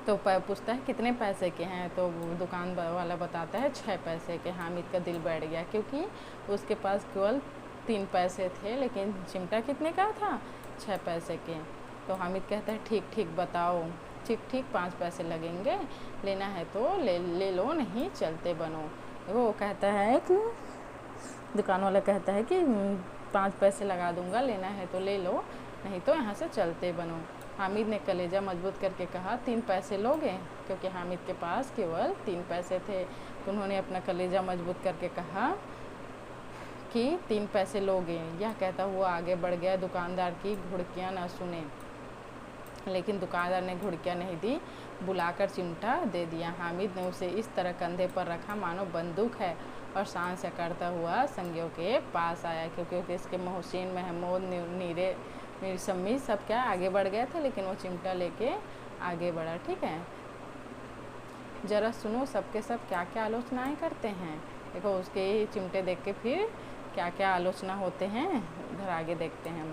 तो पूछता है कितने पैसे के हैं, तो दुकान वाला बताता है 6 पैसे के। हामिद का दिल बैठ गया क्योंकि उसके पास केवल 3 पैसे थे, लेकिन चिमटा कितने का था, 6 पैसे के। तो हामिद कहता है ठीक ठीक बताओ, ठीक ठीक 5 पैसे लगेंगे, लेना है तो ले लो, नहीं चलते बनो। वो कहता है कि दुकान वाला कहता है कि 5 पैसे लगा दूंगा, लेना है तो ले लो, नहीं तो यहाँ से चलते बनो। हामिद ने कलेजा मजबूत करके कहा 3 पैसे लोगे, क्योंकि हामिद के पास केवल 3 पैसे थे। तो उन्होंने अपना कलेजा मजबूत करके कहा कि 3 पैसे लोगे। यह कहता हुआ आगे बढ़ गया। दुकानदार की घुड़कियाँ न सुने, लेकिन दुकानदार ने घुड़कियाँ नहीं दी, बुलाकर चिमटा दे दिया। हामिद ने उसे इस तरह कंधे पर रखा मानो बंदूक है और शान से करता हुआ संगियों के पास आया, क्योंकि इसके मोहसिन, महमूद, नीरे, सम्मी सब क्या आगे बढ़ गया था, लेकिन वो चिमटा लेके आगे बढ़ा। ठीक है, ज़रा सुनो सबके सब क्या क्या आलोचनाएं करते हैं। देखो उसके चिमटे देख के फिर क्या क्या आलोचना होते हैं, उधर आगे देखते हैं।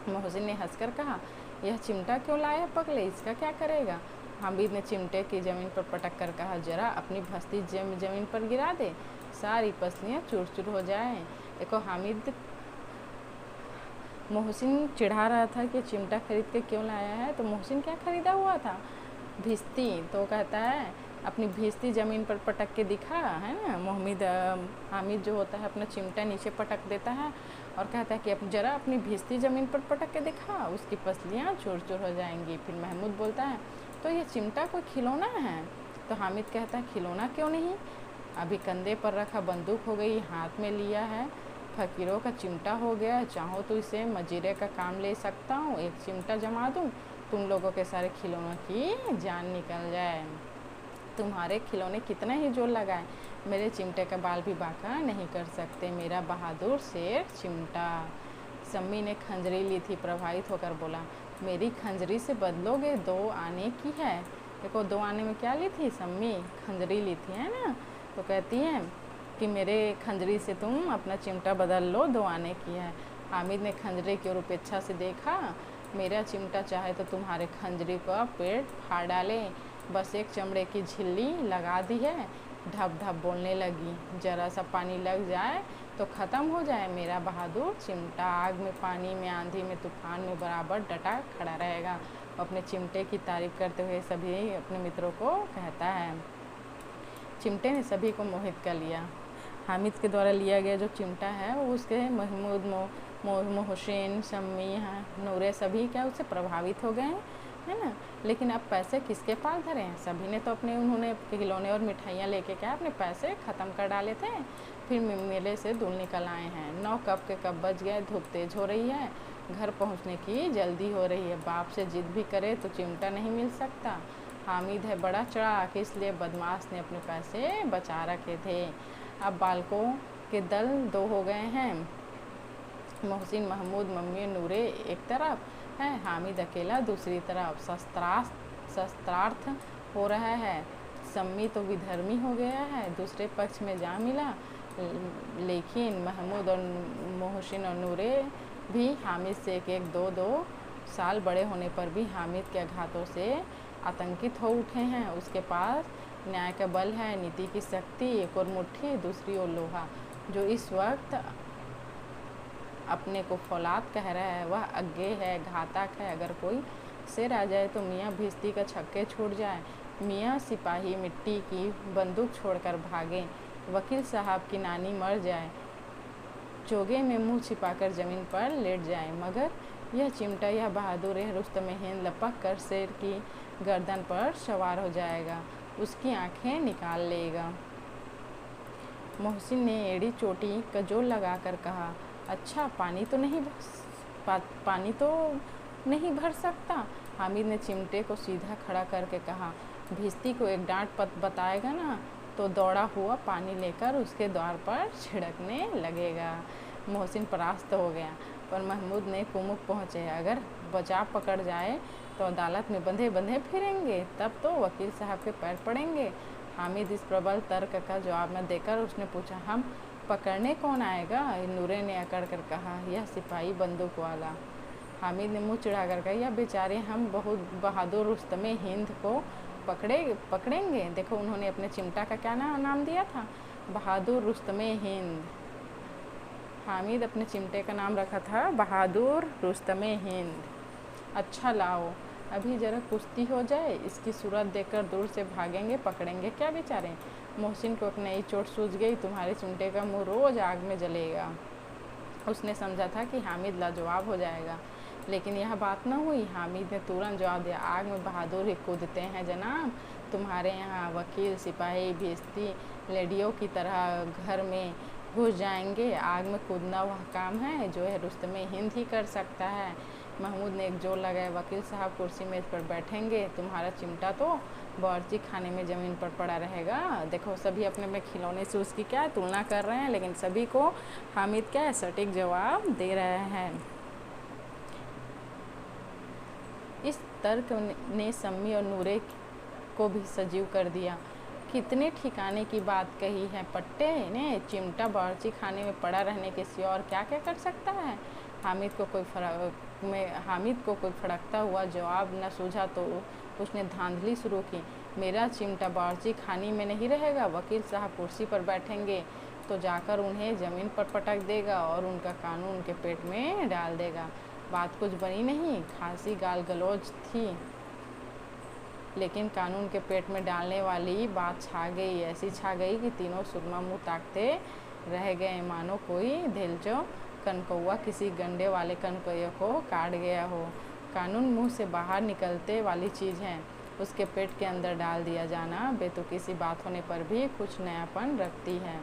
मोहसिन ने हंसकर कहा यह चिमटा क्यों लाया पगले, इसका क्या करेगा। हामिद ने चिमटे की ज़मीन पर पटक कर कहा जरा अपनी भस्ती ज़मीन पर गिरा दे, सारी पसलियाँ चूर चूर हो जाएं। देखो हामिद मोहसिन चिढ़ा रहा था कि चिमटा खरीद के क्यों लाया है, तो मोहसिन क्या खरीदा हुआ था, भिस्ती। तो कहता है अपनी भिस्ती ज़मीन पर पटक के दिखा, है ना। हामिद जो होता है अपना चिमटा नीचे पटक देता है और कहता है कि ज़रा अपनी भिस्ती ज़मीन पर पटक के दिखा, उसकी पसलियाँ चूर चूर हो जाएंगी। फिर महमूद बोलता है तो ये चिमटा कोई खिलौना है, तो हामिद कहता है खिलौना क्यों नहीं, अभी कंधे पर रखा बंदूक हो गई, हाथ में लिया है फ़कीरों का चिमटा हो गया, चाहो तो इसे मजीरे का काम ले सकता हूँ, एक चिमटा जमा दूँ, तुम लोगों के सारे खिलौनों की जान निकल जाए। तुम्हारे खिलौने कितना ही जोर लगाए, मेरे चिमटे का बाल भी बांका नहीं कर सकते, मेरा बहादुर शेर चिमटा। सम्मी ने खंजरी ली थी, प्रभावित होकर बोला मेरी खंजरी से बदलोगे, 2 आने की है। देखो 2 आने में क्या ली थी, सम्मी खंजरी ली थी, है ना। तो कहती है कि मेरे खंजरी से तुम अपना चिमटा बदल लो, 2 आने की है। हामिद ने खंजरी की ओर उपेक्षा से देखा, मेरा चिमटा चाहे तो तुम्हारे खंजरी का पेट फाड़ डाले, बस एक चमड़े की झिल्ली लगा दी है। ढप ढप बोलने लगी, जरा सा पानी लग जाए तो ख़त्म हो जाए, मेरा बहादुर चिमटा आग में, पानी में, आंधी में, तूफान में बराबर डटा खड़ा रहेगा। अपने चिमटे की तारीफ करते हुए सभी अपने मित्रों को कहता है। चिमटे ने सभी को मोहित कर लिया। हामिद के द्वारा लिया गया जो चिमटा है वो उसके महमूद, मोहसिन, शम्मी, नूरे सभी क्या उससे प्रभावित हो गए हैं, है ना। लेकिन अब पैसे किसके पास धरे हैं, सभी ने तो उन्होंने खिलौने और मिठाइयाँ लेके क्या अपने पैसे ख़त्म कर डाले थे। फिर मेले से दूर निकल आए हैं। 9 कब के कब बज गए, धूप तेज हो रही है, घर पहुंचने की जल्दी हो रही है। बाप से जिद भी करे तो चिमटा नहीं मिल सकता। हामिद है बड़ा चढ़ाक, इसलिए बदमाश ने अपने पैसे बचा रखे थे। अब बालकों के दल 2 हो गए हैं, मोहसिन, महमूद, मम्मी, नूरे एक तरफ है, हामिद अकेला दूसरी तरफ। शस्त्रार्थ हो रहा है। सम्मी तो विधर्मी हो गया है, दूसरे पक्ष में जा मिला। लेकिन महमूद और मोहसिन और नूरे भी हामिद से एक 2 साल बड़े होने पर भी हामिद के आघातों से आतंकित हो उठे हैं। उसके पास न्याय का बल है, नीति की शक्ति, एक और मुट्ठी, दूसरी ओर लोहा। जो इस वक्त अपने को फौलाद कह रहा है वह अज्ञे है, घातक है। अगर कोई शेर आ जाए तो मियाँ भिस्ती का छक्के छूट जाए, मियाँ सिपाही मिट्टी की बंदूक छोड़कर भागे, वकील साहब की नानी मर जाए, चोगे में मुंह छिपाकर ज़मीन पर लेट जाए, मगर यह चिमटा, यह बहादुर, यह रुस्तम हिंद लपक कर शेर की गर्दन पर सवार हो जाएगा, उसकी आंखें निकाल लेगा। मोहसिन ने एड़ी चोटी का जोर लगाकर कहा, अच्छा पानी तो नहीं भर सकता। हामिद ने चिमटे को सीधा खड़ा करके कहा, भिस्ती को एक डांट बताएगा ना तो दौड़ा हुआ पानी लेकर उसके द्वार पर छिड़कने लगेगा। मोहसिन परास्त हो गया, पर महमूद ने कुमुक पहुँचे, अगर बचाव पकड़ जाए तो अदालत में बंधे बंधे फिरेंगे, तब तो वकील साहब के पैर पड़ेंगे। हामिद इस प्रबल तर्क का जवाब न देकर उसने पूछा, हम पकड़ने कौन आएगा? नूरे ने अकड़ कर कहा, यह सिपाही बंदूक वाला। हामिद ने मुँह चिढ़ा कर कहा, यह बेचारे हम बहुत बहादुर रुस्तम हिंद को पकड़ेंगे। देखो उन्होंने अपने चिमटा का क्या नाम दिया था, बहादुर रुस्तम हिंद। हामिद अपने चिमटे का नाम रखा था बहादुर रुस्तम हिंद। अच्छा लाओ, अभी ज़रा कुश्ती हो जाए, इसकी सूरत देखकर दूर से भागेंगे, पकड़ेंगे क्या बेचारे। मोहसिन को एक नई चोट सूझ गई, तुम्हारे चिमटे का मुंह रोज़ आग में जलेगा। उसने समझा था कि हामिद लाजवाब हो जाएगा, लेकिन यह बात न हुई। हामिद ने तुरंत जवाब दिया, आग में बहादुर ही कूदते हैं जनाब। तुम्हारे यहाँ वकील सिपाही भिश्ती लेडियों की तरह घर में घुस जाएंगे। आग में कूदना वह काम है जो है रुस्तम हिंद ही कर सकता है। महमूद ने एक जोर लगाया, वकील साहब कुर्सी मेज पर बैठेंगे, तुम्हारा चिमटा तो बावर्ची खाने में ज़मीन पर पड़ा रहेगा। देखो सभी अपने अपने खिलौने से उसकी क्या तुलना कर रहे हैं, लेकिन सभी को हामिद क्या है सटीक जवाब दे रहे हैं। इस तर्क ने सम्मी और नूरे को भी सजीव कर दिया। कितने ठिकाने की बात कही है, पट्टे ने चिमटा बावर्ची खाने में पड़ा रहने के सिवा और क्या क्या कर सकता है। हामिद को कोई फड़कता हुआ जवाब न सूझा तो उसने धांधली शुरू की, मेरा चिमटा बावर्ची खाने में नहीं रहेगा। वकील साहब कुर्सी पर बैठेंगे तो जाकर उन्हें ज़मीन पर पटक देगा और उनका कानून उनके पेट में डाल देगा। बात कुछ बनी नहीं, खासी गाल गलौज थी, लेकिन कानून के पेट में डालने वाली बात छा गई। ऐसी छा गई कि तीनों सुरमा मुँह ताकते रह गए, मानो कोई धेलचो कनकौआ किसी गंडे वाले कनकौए को काट गया हो। कानून मुंह से बाहर निकलते वाली चीज़ है, उसके पेट के अंदर डाल दिया जाना बेतुकी सी बात होने पर भी कुछ नयापन रखती है।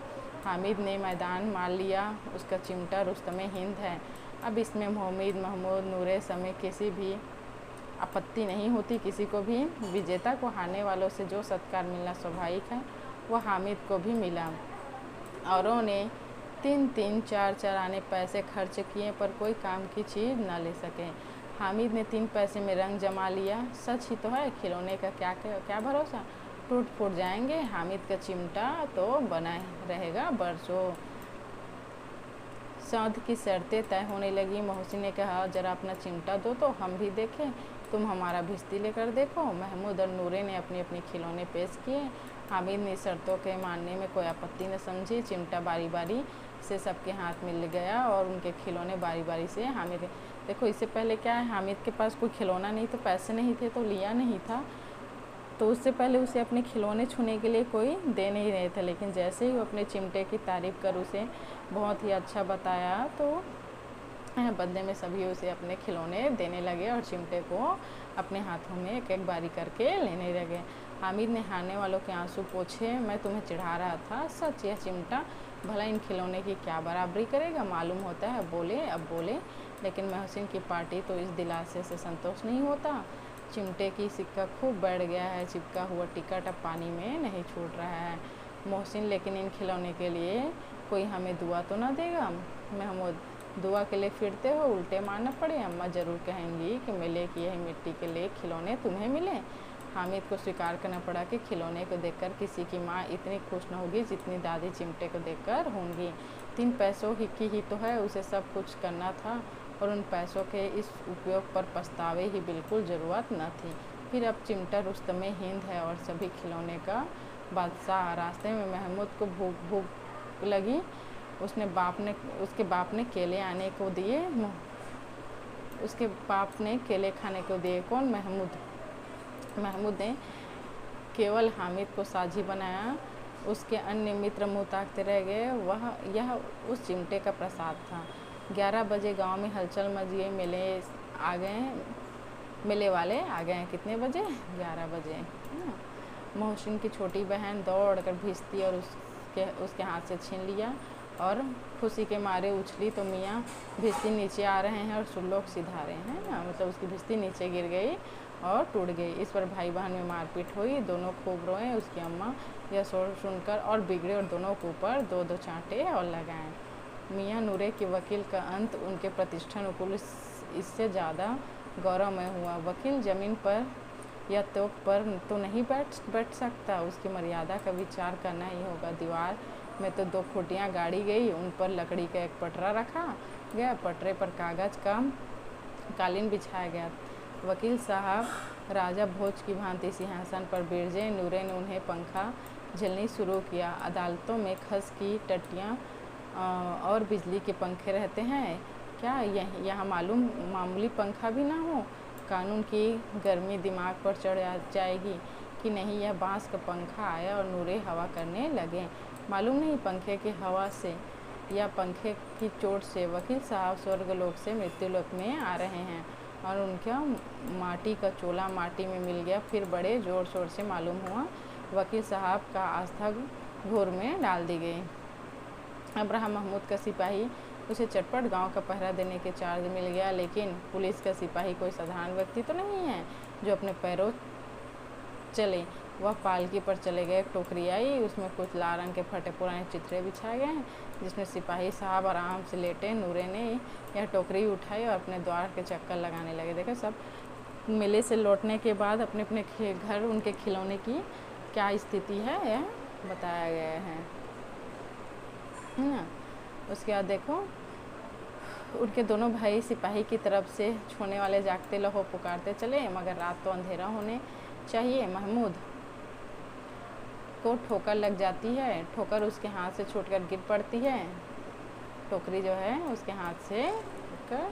हामिद ने मैदान मान लिया, उसका चिमटा रुस्तम हिंद है। अब इसमें मोहम्मद महमूद नूरे समेत किसी भी आपत्ति नहीं होती। किसी को भी विजेता को हारने वालों से जो सत्कार मिलना स्वाभाविक है वह हामिद को भी मिला। औरों ने 3-3, 4-4 आने पैसे खर्च किए पर कोई काम की चीज़ न ले सके। हामिद ने 3 पैसे में रंग जमा लिया। सच ही तो है, खिलौने का क्या भरोसा, टूट फूट जाएंगे। हामिद का चिमटा तो बना रहेगा बरसों। सौद की शर्तें तय होने लगी। मोहसिन ने कहा, जरा अपना चिमटा दो तो हम भी देखें, तुम हमारा भिश्ती लेकर देखो। महमूद और नूरे ने अपने अपने खिलौने पेश किए। हामिद ने शर्तों के मानने में कोई आपत्ति न समझी। चिमटा बारी बारी से सबके हाथ मिल गया और उनके खिलौने बारी बारी से हामिद। देखो इससे पहले क्या है, हामिद के पास कोई खिलौना नहीं, तो पैसे नहीं थे तो लिया नहीं था, तो उससे पहले उसे अपने खिलौने छूने के लिए कोई दे नहीं रहे थे। लेकिन जैसे ही वो अपने चिमटे की तारीफ़ कर उसे बहुत ही अच्छा बताया तो बदले में सभी उसे अपने खिलौने देने लगे और चिमटे को अपने हाथों में एक एक बारी करके लेने लगे। हामिद ने हारने वालों के आंसू पोंछे, मैं तुम्हें चिढ़ा रहा था, सच यह चिमटा भला इन खिलौने की क्या बराबरी करेगा, मालूम होता है। अब बोले, लेकिन मोहसिन की पार्टी तो इस दिलासे से संतोष नहीं होता। चिमटे की सिक्का खूब बढ़ गया है, चिपका हुआ टिकट अब पानी में नहीं छूट रहा है। मोहसिन, लेकिन इन खिलौने के लिए कोई हमें दुआ तो ना देगा। महमूद, दुआ के लिए फिरते हो, उल्टे मारना पड़े। अम्मा ज़रूर कहेंगी कि मिले कि यही मिट्टी के लिए खिलौने तुम्हें मिले। हामिद को स्वीकार करना पड़ा कि खिलौने को देखकर किसी की माँ इतनी खुश न होगी जितनी दादी चिमटे को देखकर होंगी। 3 पैसों की ही तो है, उसे सब कुछ करना था और उन पैसों के इस उपयोग पर पछतावे ही बिल्कुल ज़रूरत न थी। फिर अब चिमटा रुस्तम हिंद है और सभी खिलौने का बादशाह। रास्ते में महमूद को भूख लगी, उसके बाप ने केले आने को दिए। उसके बाप ने केले खाने को दिए। कौन? महमूद ने केवल हामिद को साझी बनाया। उसके अन्य मित्र मुँह ताकते रह गए। यह उस चिमटे का प्रसाद था। 11 बजे गांव में हलचल मच गई। मेले वाले आ गए। कितने बजे? 11 बजे। मोहसिन की छोटी बहन दौड़ कर भिश्ती और उसके हाथ से छीन लिया और खुशी के मारे उछली तो मियाँ भिश्ती नीचे आ रहे हैं और सुल्लोक सिधा रहे हैं ना, मतलब उसकी भिश्ती नीचे गिर गई और टूट गई। इस पर भाई बहन में मारपीट हुई, दोनों खूब रोए। उसकी अम्मा यह सुनकर और बिगड़े और दोनों के ऊपर 2-2 चांटे और लगाएं। मियाँ नूरे के वकील का अंत उनके प्रतिष्ठा अनुकूल इससे ज़्यादा गौरवमय हुआ। वकील जमीन पर या तोप पर तो नहीं बैठ सकता, उसकी मर्यादा का विचार करना ही होगा। दीवार में तो 2 खूंटियाँ गाड़ी गई, उन पर लकड़ी का एक पटरा रखा गया, पटरे पर कागज़ का कालीन बिछाया गया। वकील साहब राजा भोज की भांति सिंहासन पर बिरजे। नूरे ने उन्हें पंखा झेलनी शुरू किया। अदालतों में खस की टट्टियाँ और बिजली के पंखे रहते हैं क्या? यहाँ मामूली पंखा भी ना हो? कानून की गर्मी दिमाग पर चढ़ जाएगी कि नहीं। यह बांस का पंखा आया और नूरे हवा करने लगे। मालूम नहीं पंखे की हवा से या पंखे की चोट से वकील साहब स्वर्गलोक से मृत्युलोक में आ रहे हैं और उनका माटी का चोला माटी में मिल गया। फिर बड़े ज़ोर शोर से मालूम हुआ वकील साहब का आस्था घोर में डाल दी गई। अब्राहम महमूद का सिपाही उसे चटपट गांव का पहरा देने के चार्ज मिल गया, लेकिन पुलिस का सिपाही कोई साधारण व्यक्ति तो नहीं है जो अपने पैरों चले। वह पालकी पर चले गए। टोकरी आई, उसमें कुछ लाल रंग के फटे पुराने चित्रे बिछाए गए हैं जिसमें सिपाही साहब आराम से लेटे। नूरे ने यह टोकरी उठाई और अपने द्वार के चक्कर लगाने लगे। देखो सब मेले से लौटने के बाद अपने अपने घर उनके खिलौने की क्या स्थिति है यह बताया गया है ना। उसके बाद देखो उनके दोनों भाई सिपाही की तरफ से छूने वाले जागते लहो पुकारते चले, मगर रात तो अंधेरा होने चाहिए। महमूद को ठोकर लग जाती है, ठोकर उसके हाथ से छूटकर गिर पड़ती है। टोकरी जो है उसके हाथ से छूटकर